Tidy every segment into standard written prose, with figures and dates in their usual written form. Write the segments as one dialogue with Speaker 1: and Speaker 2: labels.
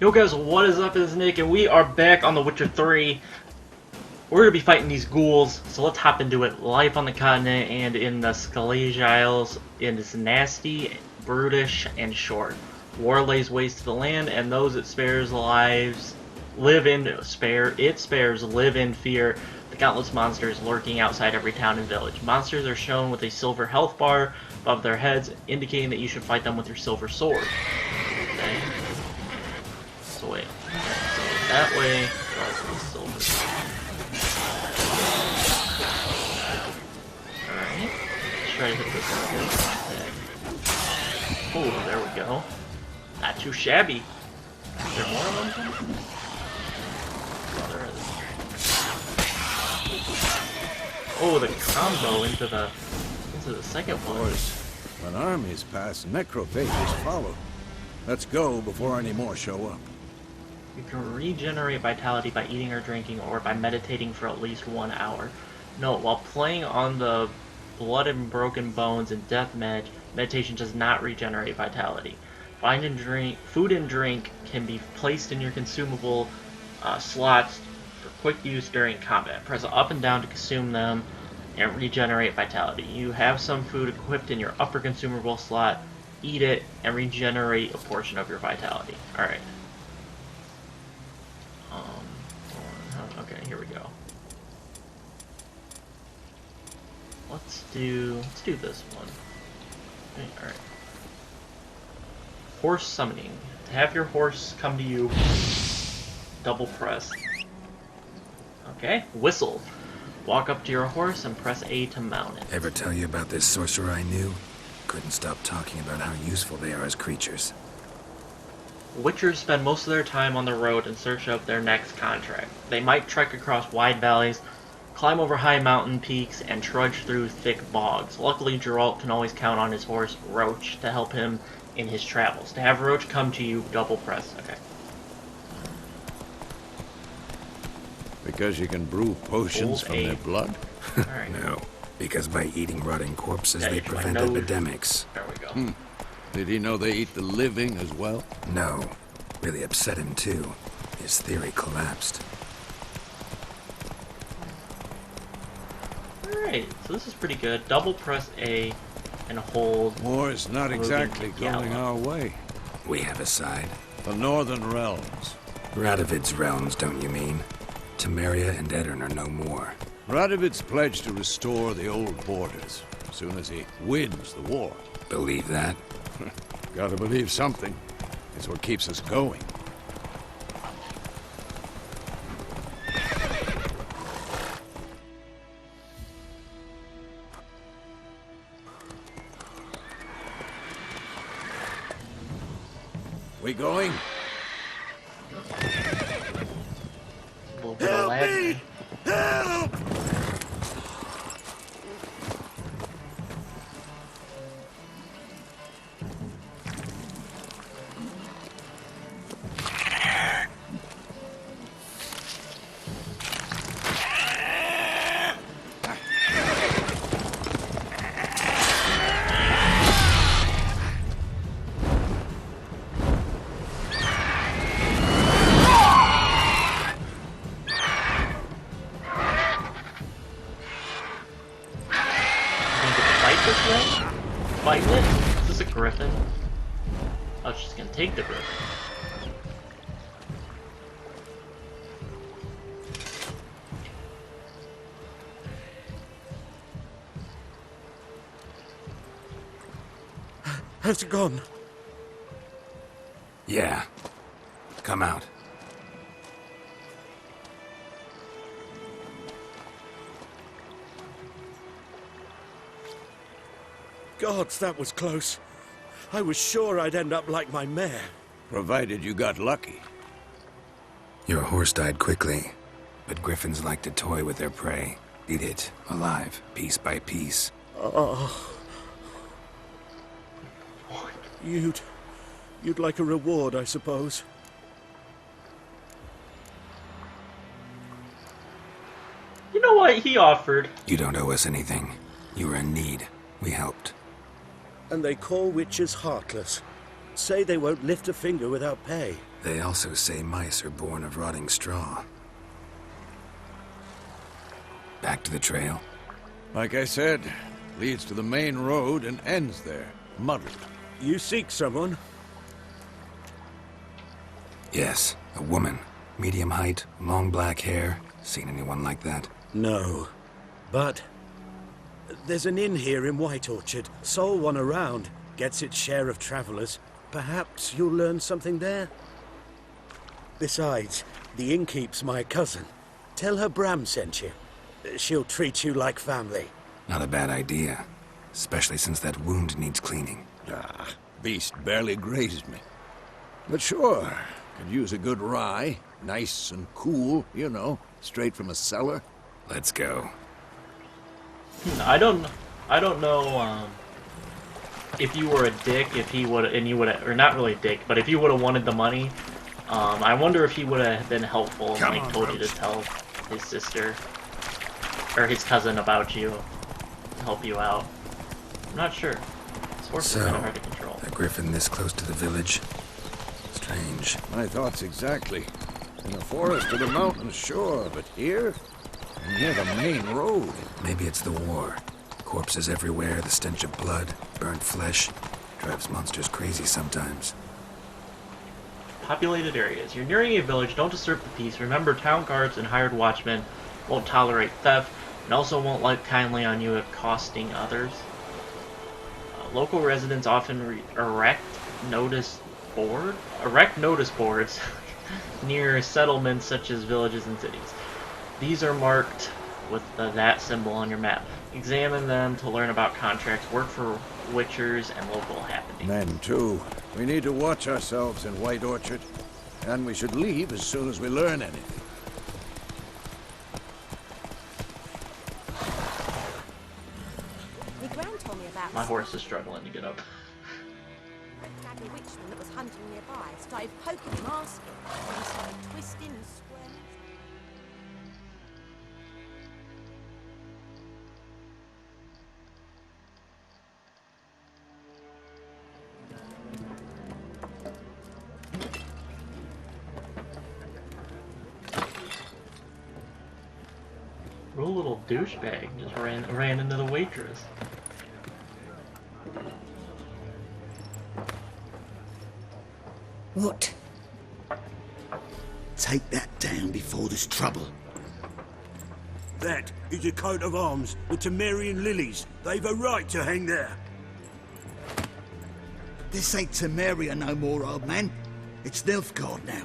Speaker 1: Yo guys, what is up? It's Nick, and we are back on The Witcher 3. We're going to be fighting these ghouls, so let's hop into it. Life on the continent and in the Scalise Isles is nasty, brutish, and short. War lays waste to the land, and those it spares lives live in fear. The countless monsters lurking outside every town and village. Monsters are shown with a silver health bar above their heads, indicating that you should fight them with your silver sword. Okay. So wait. So that way, silver. Alright. Let's try to hit this one. Oh, there we go. Not too shabby. Is there more of them? Oh, there is. Oh, the combo into the second one.
Speaker 2: When armies pass, necrophages follow. Let's go before any more show up.
Speaker 1: You can regenerate vitality by eating or drinking or by meditating for at least 1 hour. Note, while playing on the blood and broken bones and deathmatch, meditation does not regenerate vitality. Food and drink can be placed in your consumable slots for quick use during combat. Press up and down to consume them and regenerate vitality. You have some food equipped in your upper consumable slot. Eat it and regenerate a portion of your vitality. Alright. Okay, here we go. Let's do this one. Alright. Horse summoning. To have your horse come to you, double press. Okay, whistle. Walk up to your horse and press A to mount it.
Speaker 3: Ever tell you about this sorcerer I knew? Couldn't stop talking about how useful they are as creatures.
Speaker 1: Witchers spend most of their time on the road in search of their next contract. They might trek across wide valleys, climb over high mountain peaks, and trudge through thick bogs. Luckily, Geralt can always count on his horse, Roach, to help him in his travels. To have Roach come to you, double press. Okay.
Speaker 2: Because you can brew potions from their blood?
Speaker 1: Alright.
Speaker 3: No, because by eating rotting corpses, they prevent
Speaker 1: nose.
Speaker 3: epidemics.
Speaker 1: There we go.
Speaker 2: Did he know they eat the living as well?
Speaker 3: No, really upset him too. His theory collapsed.
Speaker 1: Alright, so this is pretty good. Double press A and hold.
Speaker 2: War's not exactly going our way.
Speaker 3: We have a side.
Speaker 2: The Northern Realms.
Speaker 3: Radovid's realms, don't you mean? Temeria and Edirn are no more.
Speaker 2: Radovid's pledged to restore the old borders as soon as he wins the war.
Speaker 3: Believe that?
Speaker 2: Gotta believe something. It's what keeps us going. We going?
Speaker 1: A little bit of lag.
Speaker 2: Help!
Speaker 1: Fighting it? Is this a griffin? I was just gonna take the griffin.
Speaker 2: Has it gone?
Speaker 3: Yeah. Come out.
Speaker 4: Gods, that was close. I was sure I'd end up like my mare.
Speaker 2: Provided you got lucky.
Speaker 3: Your horse died quickly, but griffins like to toy with their prey. Eat it, alive, piece by piece.
Speaker 4: Oh. You'd like a reward, I suppose.
Speaker 1: You know what? He offered.
Speaker 3: You don't owe us anything. You were in need. We helped.
Speaker 4: And they call witches heartless. say they won't lift a finger without pay.
Speaker 3: They also say mice are born of rotting straw. Back to the trail?
Speaker 2: Like I said, leads to the main road and ends there, muddled.
Speaker 4: You seek someone?
Speaker 3: Yes, a woman. Medium height, long black hair. Seen anyone like that?
Speaker 4: No. But there's an inn here in White Orchard. Sole one around. Gets its share of travelers. Perhaps you'll learn something there? Besides, the innkeep's my cousin. Tell her Bram sent you. She'll treat you like family.
Speaker 3: Not a bad idea. Especially since that wound needs cleaning.
Speaker 2: Ah, beast barely grazed me. But sure, could use a good rye. Nice and cool, you know, straight from a cellar.
Speaker 3: Let's go.
Speaker 1: I don't know if you were a dick, if he would, and you would, or not really a dick, but if you would have wanted the money, I wonder if he would have been helpful and like told you to tell his sister or his cousin about you, to help you out. I'm not sure. This horse is kind of hard to control.
Speaker 3: A griffin this close to the village? Strange.
Speaker 2: My thoughts exactly. In the forest or the mountains, sure, but here? Near the main road.
Speaker 3: Maybe it's the war. Corpses everywhere, the stench of blood, burnt flesh. Drives monsters crazy sometimes.
Speaker 1: Populated areas. You're nearing a village. Don't disturb the peace. Remember, town guards and hired watchmen won't tolerate theft and also won't look kindly on you accosting others. Local residents often erect notice boards near settlements such as villages and cities. These are marked with the that symbol on your map. Examine them to learn about contracts, work for witchers, and local happenings.
Speaker 2: Men, too. We need to watch ourselves in White Orchard. And we should leave as soon as we learn anything.
Speaker 5: My gran told me about
Speaker 1: My horse is struggling to get up.
Speaker 5: a craggy witchman that was hunting nearby. Started poking him, asking. And he started twisting and squirming.
Speaker 1: Real little douchebag just ran into the waitress.
Speaker 6: What? Take that down before there's trouble.
Speaker 4: That is a coat of arms, the Temerian lilies. They've a right to hang there.
Speaker 6: This ain't Temeria no more, old man. It's Nilfgaard now.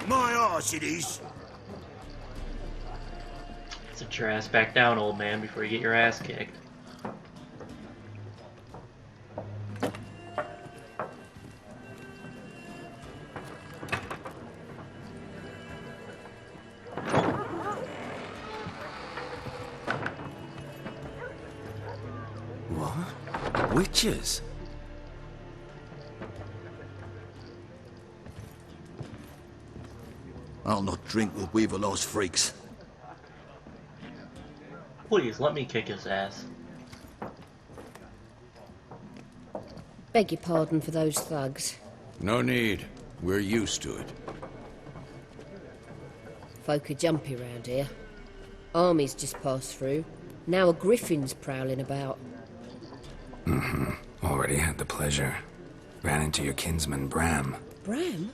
Speaker 4: My arse it is.
Speaker 1: Sit your ass back down, old man, before you get your ass kicked.
Speaker 3: What? Witches?
Speaker 6: I'll not drink with Weaverlaw's freaks.
Speaker 1: Please, let me kick his ass.
Speaker 7: Beg your pardon for those thugs.
Speaker 2: No need. We're used to it.
Speaker 7: Folk are jumpy round here. Armies just passed through. Now a griffin's prowling about.
Speaker 3: Already had the pleasure. Ran into your kinsman, Bram.
Speaker 7: Bram?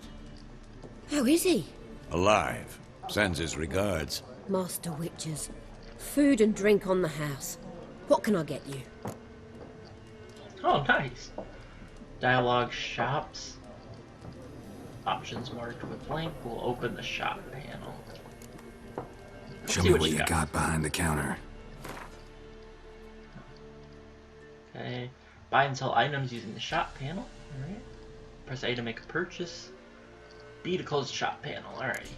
Speaker 7: How is he?
Speaker 2: Alive. Sends his regards.
Speaker 7: Master Witchers. Food and drink on the house. What can I get you?
Speaker 1: Oh, nice. Dialogue shops. Options marked with blank will open the shop panel.
Speaker 3: Show
Speaker 1: See
Speaker 3: me
Speaker 1: what
Speaker 3: what
Speaker 1: you
Speaker 3: you
Speaker 1: got.
Speaker 3: got behind the counter.
Speaker 1: Okay. Buy and sell items using the shop panel. Alright. Press A to make a purchase. B to close the shop panel. Alright.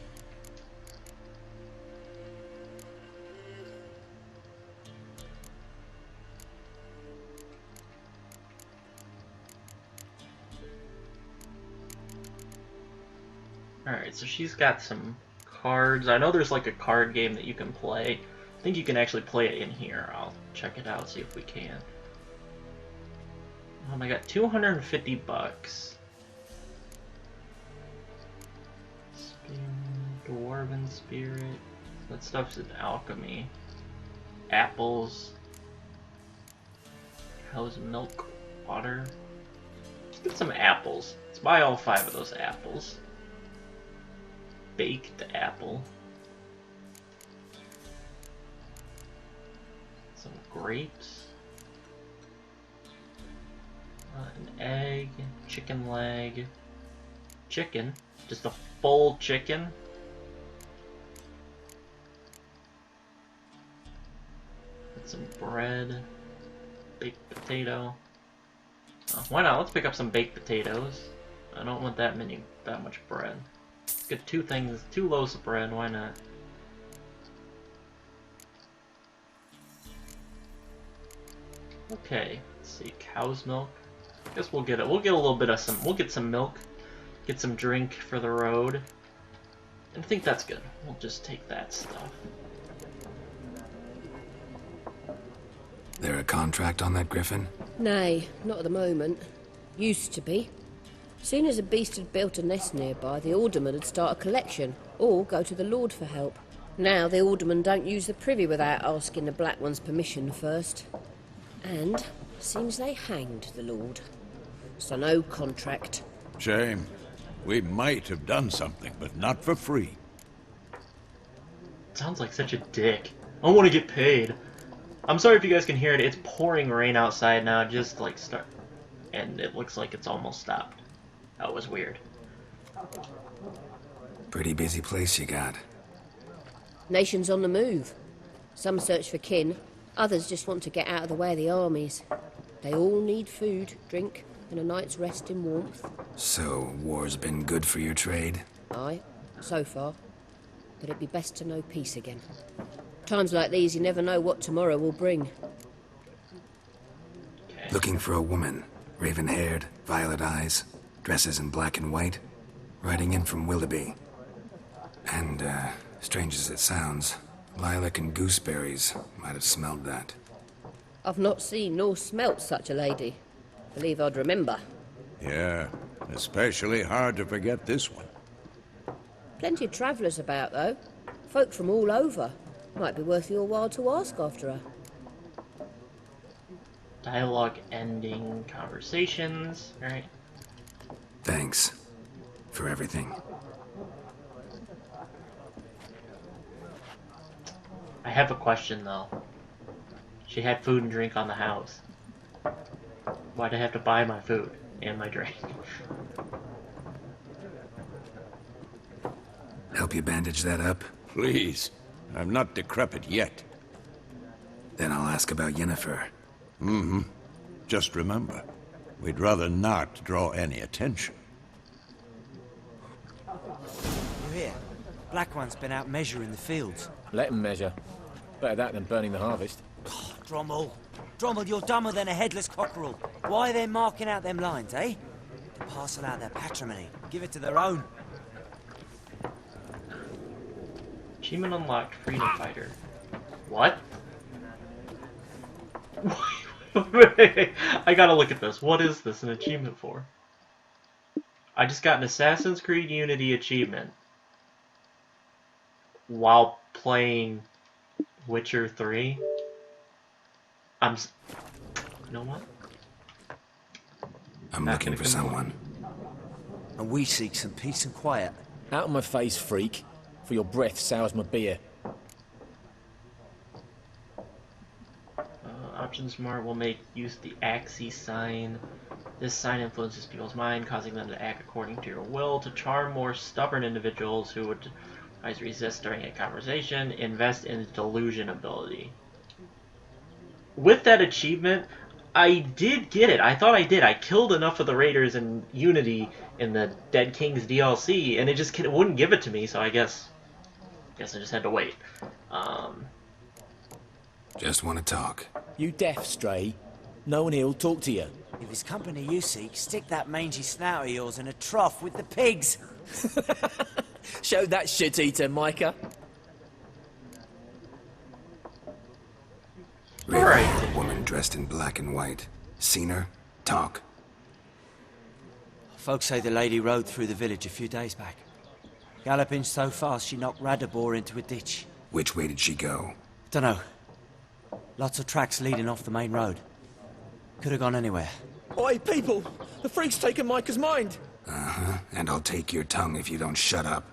Speaker 1: Alright, so she's got some cards. I know there's like a card game that you can play. I think you can actually play it in here. I'll check it out, see if we can. I got 250 bucks. Dwarven spirit. That stuff's in alchemy. Apples. Cow's milk. Water. Let's get some apples. Let's buy all 5 of those apples. Baked apple. Some grapes. An egg. Chicken leg. Chicken. Just a full chicken. And some bread. Baked potato. Why not? Let's pick up some baked potatoes. I don't want that much bread. Let's get 2 things, 2 loaves of bread. Why not? Okay. Let's see. Cow's milk. I guess we'll get it. We'll get a little bit of some. We'll get some milk. Get some drink for the road. And I think that's good. We'll just take that stuff.
Speaker 3: There a contract on that griffin?
Speaker 7: Nay, not at the moment. Used to be. Soon as a beast had built a nest nearby, the alderman would start a collection, or go to the Lord for help. Now the alderman don't use the privy without asking the Black One's permission first. And seems they hanged the Lord. So no contract.
Speaker 2: Shame. We might have done something, but not for free.
Speaker 1: Sounds like such a dick. I want to get paid. I'm sorry if you guys can hear it. It's pouring rain outside now. Just like start, and it looks like it's almost stopped. That was weird.
Speaker 3: Pretty busy place you got.
Speaker 7: Nations on the move. Some search for kin. Others just want to get out of the way of the armies. They all need food, drink, and a night's rest in warmth.
Speaker 3: So, war's been good for your trade?
Speaker 7: Aye, so far. But it'd be best to know peace again. Times like these, you never know what tomorrow will bring.
Speaker 1: Okay.
Speaker 3: Looking for a woman. Raven-haired, violet eyes, dresses in black and white. Riding in from Willoughby. And, strange as it sounds, lilac and gooseberries might have smelled that.
Speaker 7: I've not seen nor smelt such a lady. Believe I'd remember.
Speaker 2: Yeah, especially hard to forget this one.
Speaker 7: Plenty of travellers about, though. Folk from all over. Might be worth your while to ask after her.
Speaker 1: Dialogue ending conversations. Alright.
Speaker 3: Thanks. For everything.
Speaker 1: I have a question though. She had food and drink on the house. Why'd I have to buy my food and my drink?
Speaker 3: Help you bandage that up?
Speaker 2: Please. I'm not decrepit yet.
Speaker 3: Then I'll ask about Yennefer.
Speaker 2: Mm-hmm. Just remember, we'd rather not draw any attention.
Speaker 8: You hear? Black One's been out measuring the fields.
Speaker 9: Let him measure. Better that than burning the harvest.
Speaker 8: Oh, Drommel. Drommel, you're dumber than a headless cockerel. Why are they marking out them lines, eh? To parcel out their patrimony. Give it to their own.
Speaker 1: Achievement unlocked, Freedom Fighter. What? I gotta look at this. What is this an achievement for? I just got an Assassin's Creed Unity achievement while playing Witcher 3. You know what?
Speaker 3: I'm
Speaker 1: Not
Speaker 3: looking
Speaker 1: gonna
Speaker 3: for
Speaker 1: come
Speaker 3: someone.
Speaker 8: And we seek some peace and quiet.
Speaker 9: Out of my face, freak. For your breath sours my beer.
Speaker 1: Option Smart will make use of the Axis sign. This sign influences people's mind, causing them to act according to your will. To charm more stubborn individuals who would otherwise resist during a conversation, invest in delusion ability. With that achievement, I did get it. I thought I did. I killed enough of the raiders in Unity in the Dead Kings DLC, and it wouldn't give it to me. So I guess I just had to wait.
Speaker 3: Just want to talk.
Speaker 9: You deaf, Stray? No one here'll talk to you.
Speaker 8: If it's company you seek, stick that mangy snout of yours in a trough with the pigs.
Speaker 9: Show that shit-eater, Micah.
Speaker 3: Raven-haired woman dressed in black and white. Seen her? Talk.
Speaker 8: Folks say the lady rode through the village a few days back. Galloping so fast she knocked Radabor into a ditch.
Speaker 3: Which way did she go?
Speaker 8: Dunno. Lots of tracks leading off the main road. Could have gone anywhere.
Speaker 9: Oi, people! The freak's taken Micah's mind!
Speaker 3: Uh-huh, and I'll take your tongue if you don't shut up.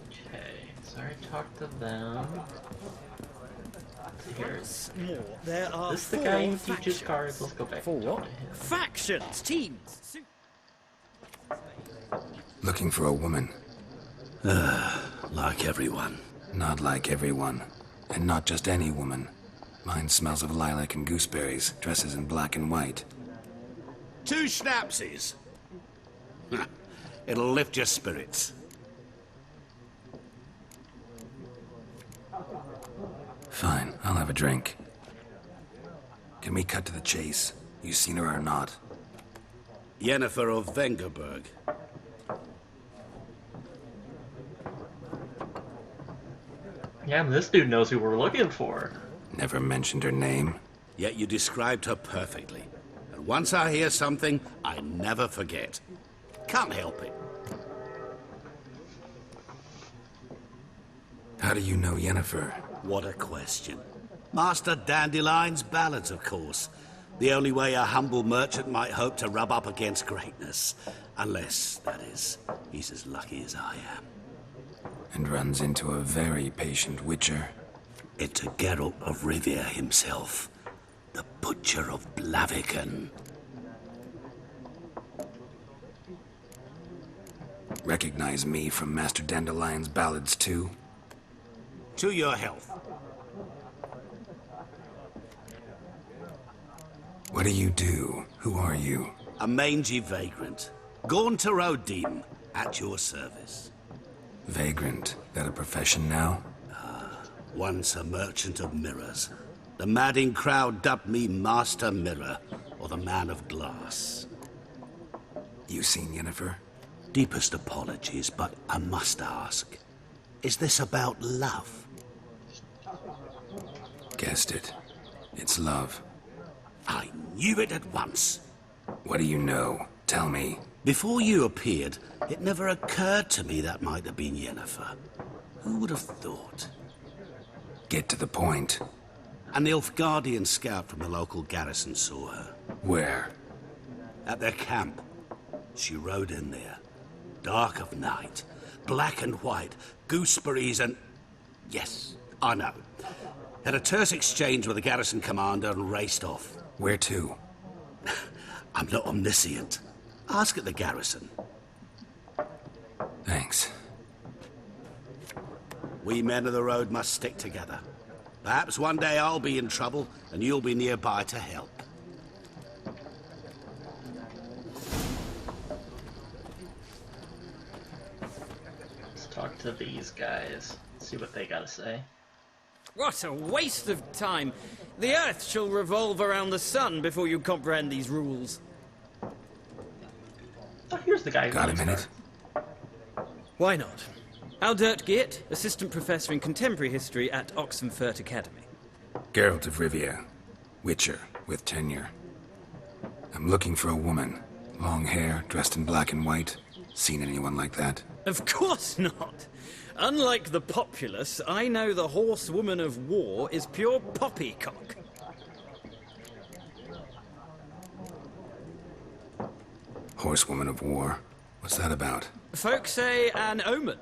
Speaker 1: Okay, so I talked to them. Here's
Speaker 4: More. There are
Speaker 1: this the
Speaker 4: four
Speaker 1: guy who
Speaker 4: factions.
Speaker 1: teaches cards. Let's go back.
Speaker 9: For what?
Speaker 4: Factions, teams.
Speaker 3: Looking for a woman.
Speaker 6: Like everyone.
Speaker 3: Not like everyone. And not just any woman. Mine smells of lilac and gooseberries, dresses in black and white.
Speaker 6: 2 schnapsies. It'll lift your spirits.
Speaker 3: Fine, I'll have a drink. Can we cut to the chase? You seen her or not?
Speaker 6: Yennefer of Vengerberg.
Speaker 1: Yeah, this dude knows who we're looking for.
Speaker 3: Never mentioned her name.
Speaker 6: Yet you described her perfectly. And once I hear something, I never forget. Can't help it.
Speaker 3: How do you know Yennefer?
Speaker 6: What a question. Master Dandelion's ballads, of course. The only way a humble merchant might hope to rub up against greatness. Unless, that is, he's as lucky as I am.
Speaker 3: And runs into a very patient witcher.
Speaker 6: Into Geralt of Rivia himself. The Butcher of Blaviken.
Speaker 3: Recognize me from Master Dandelion's ballads too?
Speaker 6: To your health.
Speaker 3: What do you do? Who are you?
Speaker 6: A mangy vagrant. Gaunt to Odin, at your service.
Speaker 3: Vagrant. That a profession now?
Speaker 6: Once a merchant of mirrors. The madding crowd dubbed me Master Mirror, or the Man of Glass.
Speaker 3: You seen Yennefer?
Speaker 6: Deepest apologies, but I must ask. Is this about love?
Speaker 3: Guessed it. It's love.
Speaker 6: I knew it at once.
Speaker 3: What do you know? Tell me.
Speaker 6: Before you appeared, it never occurred to me that might have been Yennefer. Who would have thought?
Speaker 3: Get to the point.
Speaker 6: An Nilfgaardian scout from the local garrison saw her.
Speaker 3: Where?
Speaker 6: At their camp. She rode in there. Dark of night. Black and white. Gooseberries and... Yes, I know. Had a terse exchange with the garrison commander and raced off.
Speaker 3: Where to?
Speaker 6: I'm not omniscient. Ask at the garrison.
Speaker 3: Thanks.
Speaker 6: We men of the road must stick together. Perhaps one day I'll be in trouble and you'll be nearby to help.
Speaker 1: Let's talk to these guys. See what they gotta say.
Speaker 10: What a waste of time! The Earth shall revolve around the sun before you comprehend these rules.
Speaker 1: Oh, here's the guy who
Speaker 3: Got a
Speaker 1: likes
Speaker 3: minute?
Speaker 1: her.
Speaker 10: Why not? Aldert Geert, Assistant Professor in Contemporary History at Oxenfurt Academy.
Speaker 3: Geralt of Rivia. Witcher, with tenure. I'm looking for a woman. Long hair, dressed in black and white. Seen anyone like that?
Speaker 10: Of course not! Unlike the populace, I know the horsewoman of war is pure poppycock.
Speaker 3: Horsewoman of war. What's that about?
Speaker 10: Folk say an omen.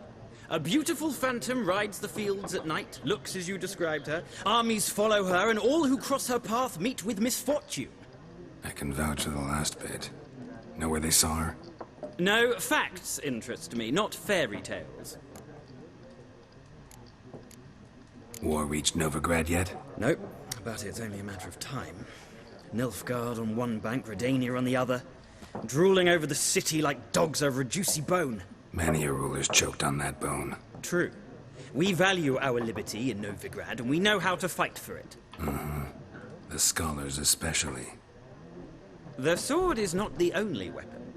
Speaker 10: A beautiful phantom rides the fields at night, looks as you described her. Armies follow her, and all who cross her path meet with misfortune.
Speaker 3: I can vouch for the last bit. Know where they saw her?
Speaker 10: No, facts interest me, not fairy tales.
Speaker 3: War reached Novigrad yet?
Speaker 10: Nope, but it's only a matter of time. Nilfgaard on one bank, Redania on the other. Drooling over the city like dogs over a juicy bone.
Speaker 3: Many a ruler's choked on that bone.
Speaker 10: True. We value our liberty in Novigrad, and we know how to fight for it.
Speaker 3: The scholars especially.
Speaker 10: The sword is not the only weapon.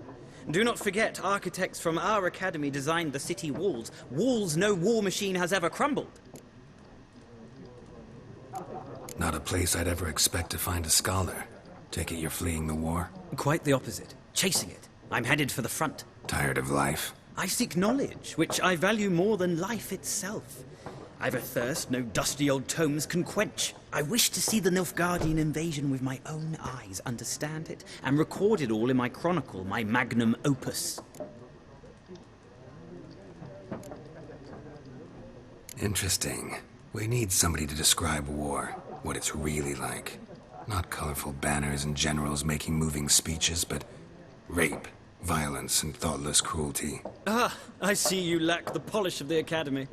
Speaker 10: Do not forget, architects from our academy designed the city walls. Walls no war machine has ever crumbled.
Speaker 3: Not a place I'd ever expect to find a scholar. Take it you're fleeing the war?
Speaker 10: Quite the opposite. Chasing it. I'm headed for the front.
Speaker 3: Tired of life?
Speaker 10: I seek knowledge, which I value more than life itself. I've a thirst no dusty old tomes can quench. I wish to see the Nilfgaardian invasion with my own eyes, understand it, and record it all in my chronicle, my magnum opus.
Speaker 3: Interesting. We need somebody to describe war, what it's really like. Not colorful banners and generals making moving speeches, but rape, violence, and thoughtless cruelty.
Speaker 10: Ah, I see you lack the polish of the academy.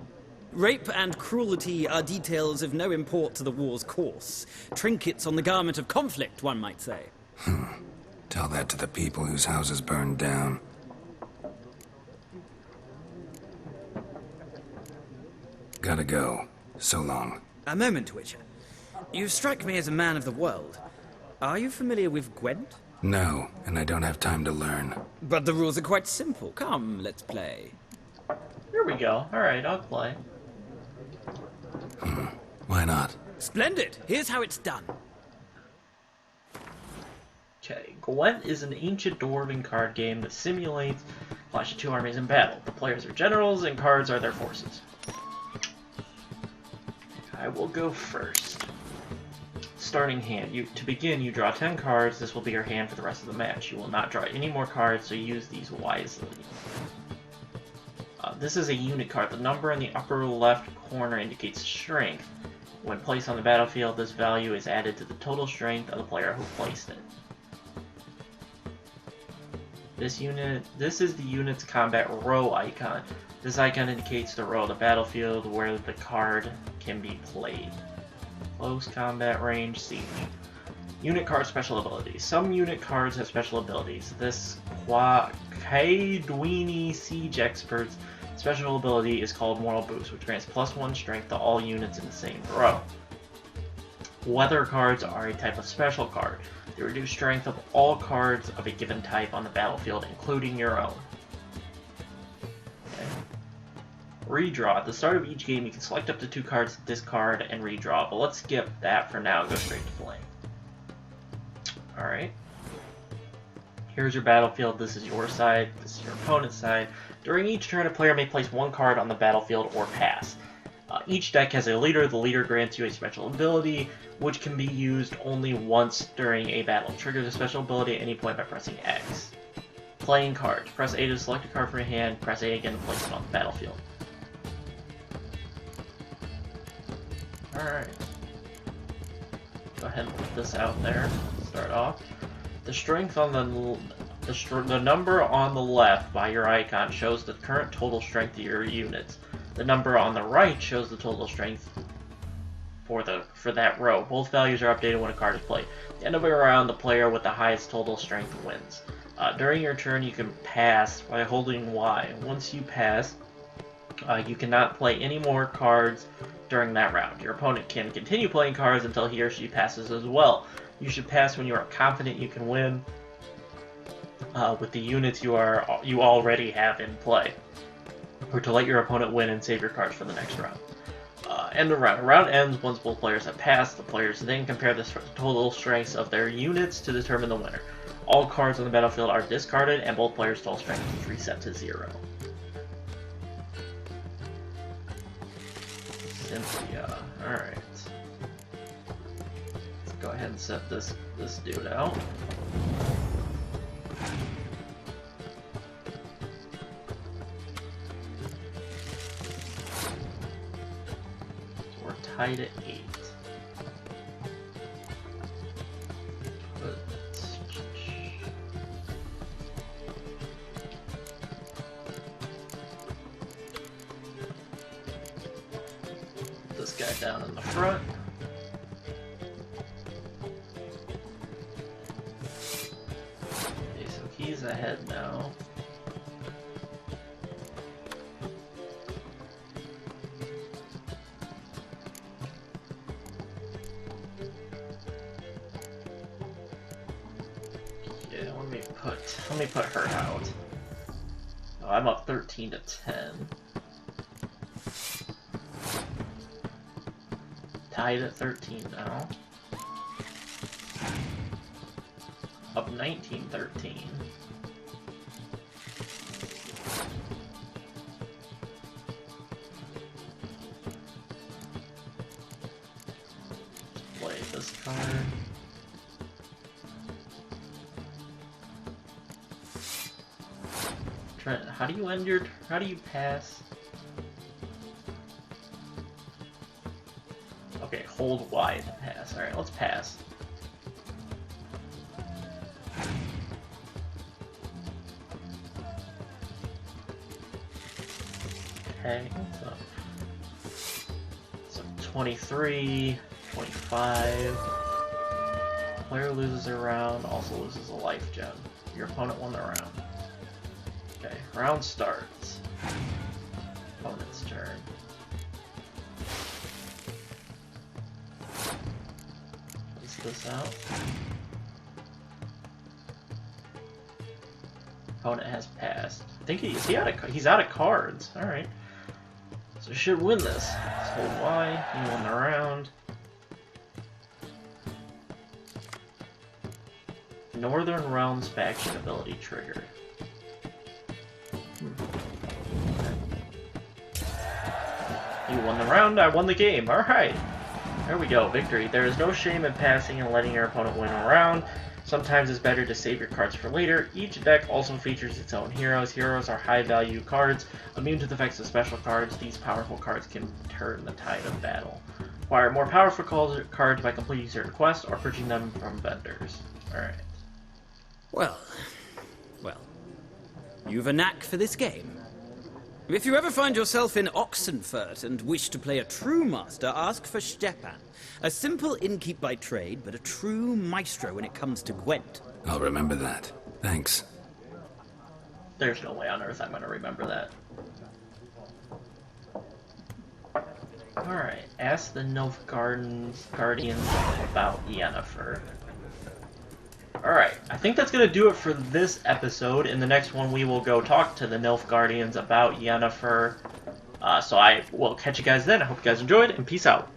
Speaker 10: Rape and cruelty are details of no import to the war's course. Trinkets on the garment of conflict, one might say.
Speaker 3: Tell that to the people whose houses burned down. Gotta go. So long.
Speaker 10: A moment, Witcher. You strike me as a man of the world. Are you familiar with Gwent?
Speaker 3: No, and I don't have time to learn.
Speaker 10: But the rules are quite simple. Come, let's play.
Speaker 1: Here we go. Alright, I'll play.
Speaker 3: Why not?
Speaker 10: Splendid! Here's how it's done.
Speaker 1: Okay, Gwent is an ancient dwarven card game that simulates clash of two armies in battle. The players are generals and cards are their forces. I will go first. Starting hand. To begin, you draw 10 cards. This will be your hand for the rest of the match. You will not draw any more cards, so use these wisely. This is a unit card. The number in the upper left corner indicates strength. When placed on the battlefield, this value is added to the total strength of the player who placed it. This is the unit's combat row icon. This icon indicates the row of the battlefield where the card can be played. Close combat range, siege. Unit card special abilities. Some unit cards have special abilities. This Kaedweni Siege Expert's special ability is called Moral Boost, which grants +1 strength to all units in the same row. Weather cards are a type of special card. They reduce strength of all cards of a given type on the battlefield, including your own. Okay. Redraw. At the start of each game, you can select up to 2 cards to discard and redraw, but let's skip that for now and go straight to playing. Alright. Here's your battlefield. This is your side. This is your opponent's side. During each turn, a player may place 1 card on the battlefield or pass. Each deck has a leader. The leader grants you a special ability, which can be used only once during a battle. Trigger the special ability at any point by pressing X. Playing cards. Press A to select a card from your hand. Press A again to place it on the battlefield. Alright. Go ahead and put this out there. Start off. The strength on the number on the left by your icon shows the current total strength of your units. The number on the right shows the total strength for that row. Both values are updated when a card is played. At the end of a round, the player with the highest total strength wins. During your turn, you can pass by holding Y. Once you pass, you cannot play any more cards during that round. Your opponent can continue playing cards until he or she passes as well. You should pass when you are confident you can win with the units you already have in play, or to let your opponent win and save your cards for the next round. End of round. A round ends once both players have passed. The players then compare the total strengths of their units to determine the winner. All cards on the battlefield are discarded, and both players' total strength is reset to 0. Cynthia. Alright. Let's go ahead and set this dude out. Tied at 8. Put this guy down in the front. Okay, so he's ahead now. Let me put her out. Oh, I'm up 13 to 10. Tied at 13 now. Up 19-13. Play this card. Trent, how do you end your... how do you pass? Okay, hold Y to pass. Alright, let's pass. Okay, so 23, 25. Player loses a round, also loses a life gem. Your opponent won the round. Okay, round starts. Opponent's turn. Place this out. Opponent has passed. I think he's out of cards. All right. So should win this. Let's hold Y. He won the round. Northern Realms faction ability triggered. You won the round, I won the game. Alright. There we go, victory. There is no shame in passing and letting your opponent win a round. Sometimes it's better to save your cards for later. Each deck also features its own heroes. Heroes are high-value cards, immune to the effects of special cards. These powerful cards can turn the tide of battle. Acquire more powerful cards by completing certain quests or purchasing them from vendors. Alright.
Speaker 10: Well, you've a knack for this game. If you ever find yourself in Oxenfurt and wish to play a true master, ask for Stepan. A simple innkeep by trade, but a true maestro when it comes to Gwent.
Speaker 3: I'll remember that. Thanks.
Speaker 1: There's no way on earth I'm going to remember that. Alright, ask the Nilfgaardians about Yennefer. Alright, I think that's going to do it for this episode. In the next one, we will go talk to the Nilfgaardians about Yennefer. So I will catch you guys then. I hope you guys enjoyed, and peace out.